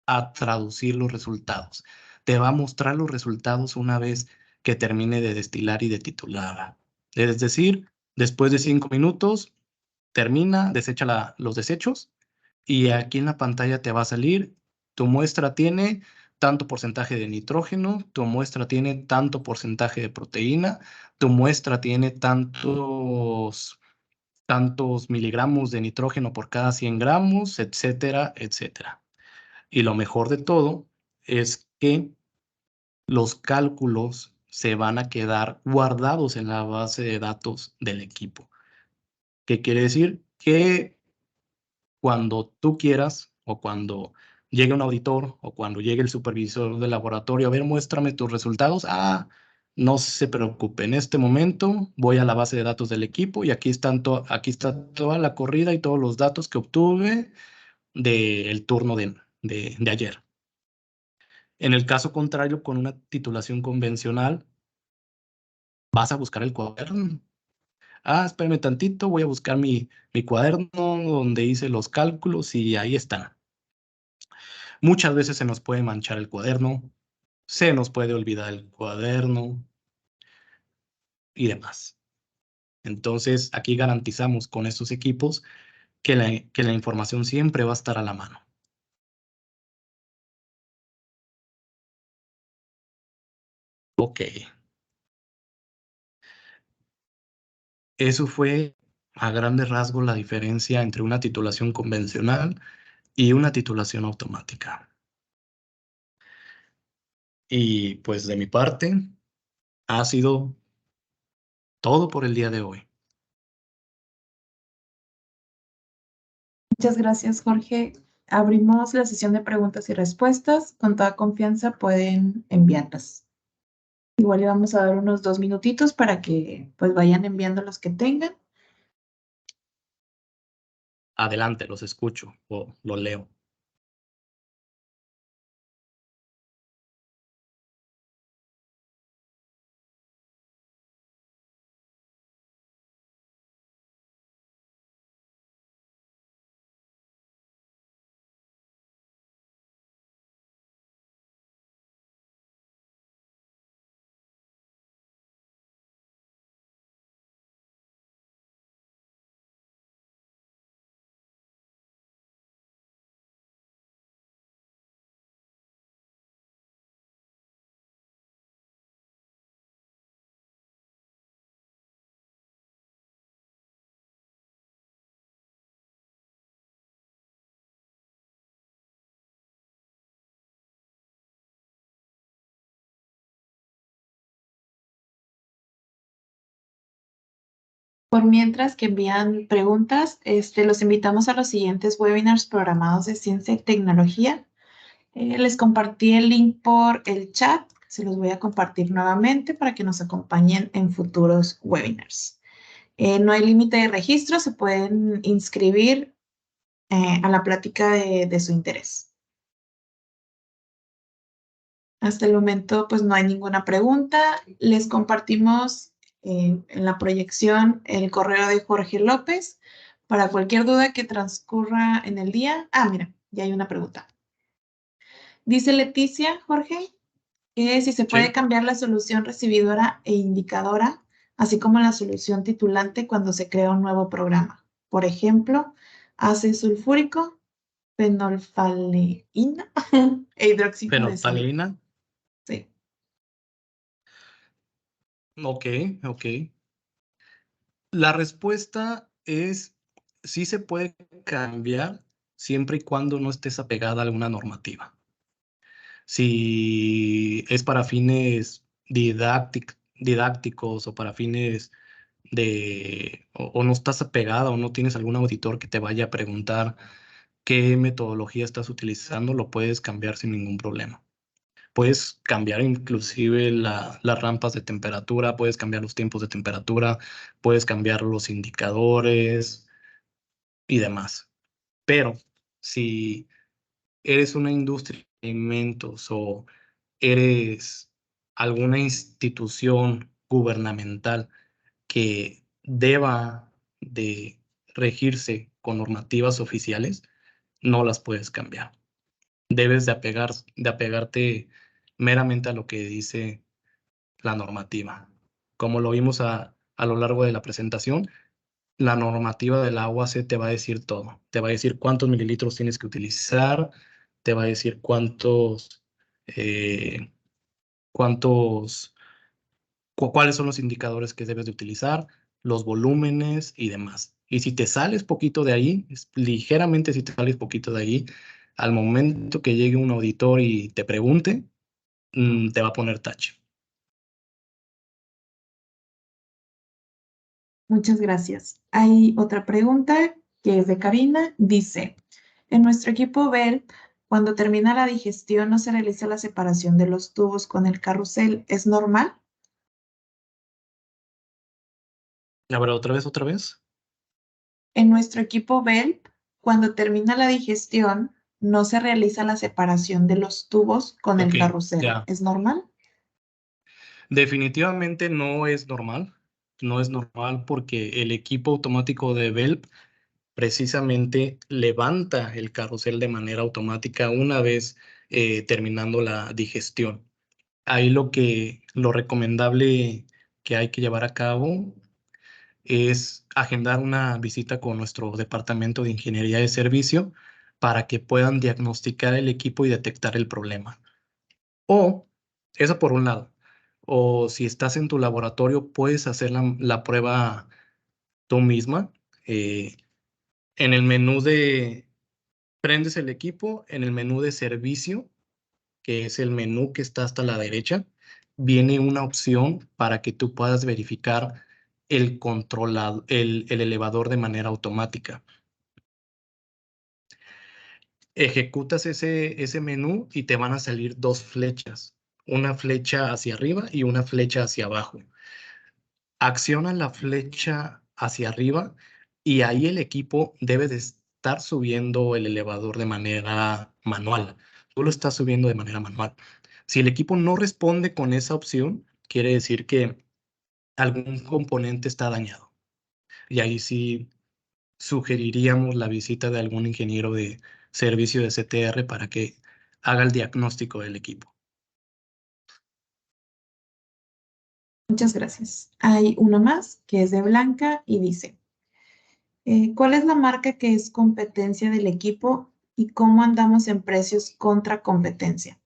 a traducir los resultados. Te va a mostrar los resultados una vez que termine de destilar y de titular. Es decir, después de 5 minutos, termina, desecha los desechos y aquí en la pantalla te va a salir, tu muestra tiene tanto porcentaje de nitrógeno, tu muestra tiene tanto porcentaje de proteína, tu muestra tiene tantos miligramos de nitrógeno por cada 100 gramos, etcétera, etcétera. Y lo mejor de todo es que los cálculos se van a quedar guardados en la base de datos del equipo. ¿Qué quiere decir? Que cuando tú quieras o cuando llegue un auditor o cuando llegue el supervisor del laboratorio, a ver, muéstrame tus resultados. No se preocupe, en este momento voy a la base de datos del equipo y aquí está toda la corrida y todos los datos que obtuve del turno de ayer. En el caso contrario, con una titulación convencional, vas a buscar el cuaderno. Espérame tantito, voy a buscar mi cuaderno donde hice los cálculos y ahí están. Muchas veces se nos puede manchar el cuaderno, se nos puede olvidar el cuaderno y demás. Entonces, aquí garantizamos con estos equipos que la información siempre va a estar a la mano. Ok. Eso fue a grandes rasgos la diferencia entre una titulación convencional y una titulación automática. Y pues de mi parte, ha sido todo por el día de hoy. Muchas gracias, Jorge. Abrimos la sesión de preguntas y respuestas. Con toda confianza pueden enviarlas. Igual le vamos a dar unos 2 minutitos para que pues vayan enviando los que tengan. Adelante, los escucho o lo leo. Por mientras que envían preguntas, los invitamos a los siguientes webinars programados de ciencia y tecnología. Les compartí el link por el chat, se los voy a compartir nuevamente para que nos acompañen en futuros webinars. No hay límite de registro, se pueden inscribir a la plática de su interés. Hasta el momento, pues no hay ninguna pregunta. Les compartimos en la proyección el correo de Jorge López para cualquier duda que transcurra en el día. Ah, mira, ya hay una pregunta. Dice Leticia, Jorge, que si se puede Sí, cambiar la solución recibidora e indicadora, así como la solución titulante cuando se crea un nuevo programa. Por ejemplo, ácido sulfúrico, fenolfaleína e hidróxido de sodio. fenolfaleína. Sí. Ok, ok. La respuesta es sí se puede cambiar siempre y cuando no estés apegada a alguna normativa. Si es para fines didácticos o para fines o no estás apegada o no tienes algún auditor que te vaya a preguntar qué metodología estás utilizando, lo puedes cambiar sin ningún problema. Puedes cambiar inclusive las rampas de temperatura, puedes cambiar los tiempos de temperatura, puedes cambiar los indicadores y demás. Pero si eres una industria de alimentos o eres alguna institución gubernamental que deba de regirse con normativas oficiales, no las puedes cambiar. Debes de apegarte meramente a lo que dice la normativa. Como lo vimos a lo largo de la presentación, la normativa del agua se te va a decir todo. Te va a decir cuántos mililitros tienes que utilizar, te va a decir eh, cuáles son los indicadores que debes de utilizar, los volúmenes y demás. Y si te sales poquito de ahí, ligeramente si te sales poquito de ahí, al momento que llegue un auditor y te pregunte, te va a poner tache. Muchas gracias. Hay otra pregunta que es de Karina. Dice, en nuestro equipo Bell, cuando termina la digestión no se realiza la separación de los tubos con el carrusel. ¿Es normal? A ver, otra vez. En nuestro equipo Bell, cuando termina la digestión no se realiza la separación de los tubos con el Ok, carrusel. ya. ¿Es normal? Definitivamente no es normal. No es normal porque el equipo automático de Bell precisamente levanta el carrusel de manera automática una vez terminando la digestión. Ahí lo recomendable que hay que llevar a cabo es agendar una visita con nuestro departamento de ingeniería de servicio para que puedan diagnosticar el equipo y detectar el problema. O, eso por un lado. O si estás en tu laboratorio, puedes hacer la prueba tú misma. En el menú prendes el equipo, en el menú de servicio, que es el menú que está hasta la derecha, viene una opción para que tú puedas verificar el elevador de manera automática. Ejecutas ese menú y te van a salir dos flechas, una flecha hacia arriba y una flecha hacia abajo. Acciona la flecha hacia arriba y ahí el equipo debe de estar subiendo el elevador de manera manual. Tú lo estás subiendo de manera manual. Si el equipo no responde con esa opción, quiere decir que algún componente está dañado. Y ahí sí sugeriríamos la visita de algún ingeniero de servicio de CTR para que haga el diagnóstico del equipo. Muchas gracias. Hay uno más que es de Blanca y dice, ¿cuál es la marca que es competencia del equipo y cómo andamos en precios contra competencia?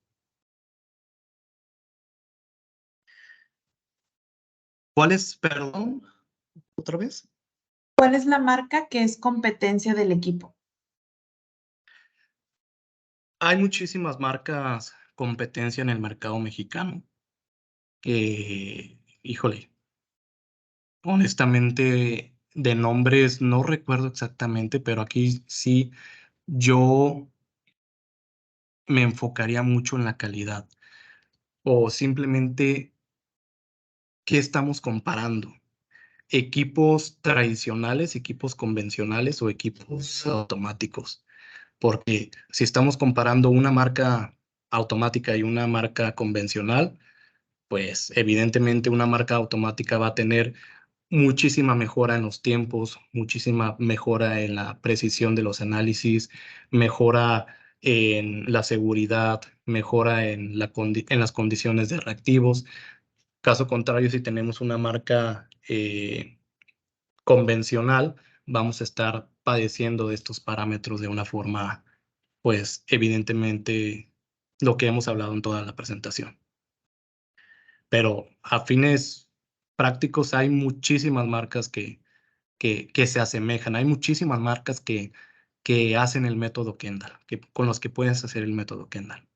¿Cuál es, perdón, otra vez? ¿Cuál es la marca que es competencia del equipo? Hay muchísimas marcas competencia en el mercado mexicano. Híjole, honestamente de nombres no recuerdo exactamente, pero aquí sí yo me enfocaría mucho en la calidad o simplemente qué estamos comparando. Equipos tradicionales, equipos convencionales o equipos automáticos. Porque si estamos comparando una marca automática y una marca convencional, pues evidentemente una marca automática va a tener muchísima mejora en los tiempos, muchísima mejora en la precisión de los análisis, mejora en la seguridad, mejora en las condiciones de reactivos. Caso contrario, si tenemos una marca convencional, vamos a estar padeciendo de estos parámetros de una forma, pues evidentemente, lo que hemos hablado en toda la presentación. Pero a fines prácticos hay muchísimas marcas que se asemejan, hay muchísimas marcas que hacen el método Kendall, con los que puedes hacer el método Kendall.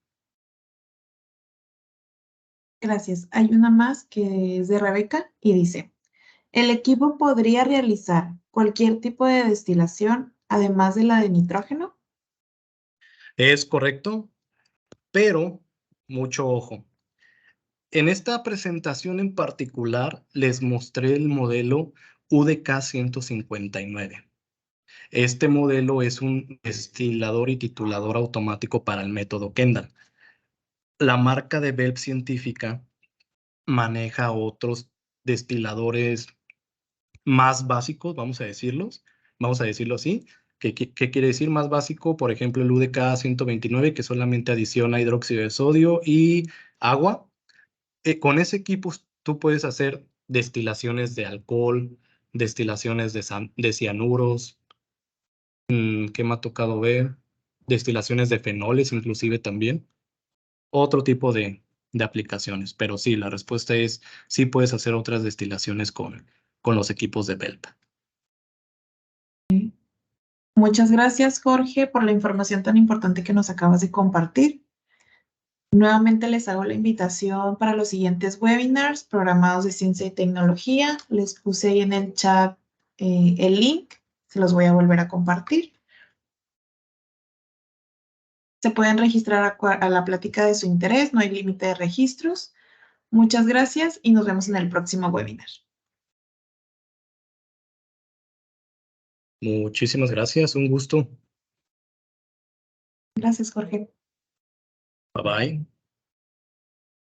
Gracias. Hay una más que es de Rebeca y dice, ¿el equipo podría realizar cualquier tipo de destilación además de la de nitrógeno? Es correcto, pero mucho ojo. En esta presentación en particular les mostré el modelo UDK 159. Este modelo es un destilador y titulador automático para el método Kendall. La marca de Belp Científica maneja otros destiladores más básicos, vamos a decirlo así. ¿Qué quiere decir más básico? Por ejemplo, el UDK 129, que solamente adiciona hidróxido de sodio y agua. Con ese equipo tú puedes hacer destilaciones de alcohol, destilaciones de cianuros, ¿qué me ha tocado ver? Destilaciones de fenoles inclusive también. Otro tipo de aplicaciones, pero sí, la respuesta es sí puedes hacer otras destilaciones con los equipos de Belpa. Muchas gracias, Jorge, por la información tan importante que nos acabas de compartir. Nuevamente les hago la invitación para los siguientes webinars programados de ciencia y tecnología. Les puse ahí en el chat el link, se los voy a volver a compartir. Se pueden registrar a la plática de su interés, no hay límite de registros. Muchas gracias y nos vemos en el próximo webinar. Muchísimas gracias, un gusto. Gracias, Jorge. Bye bye.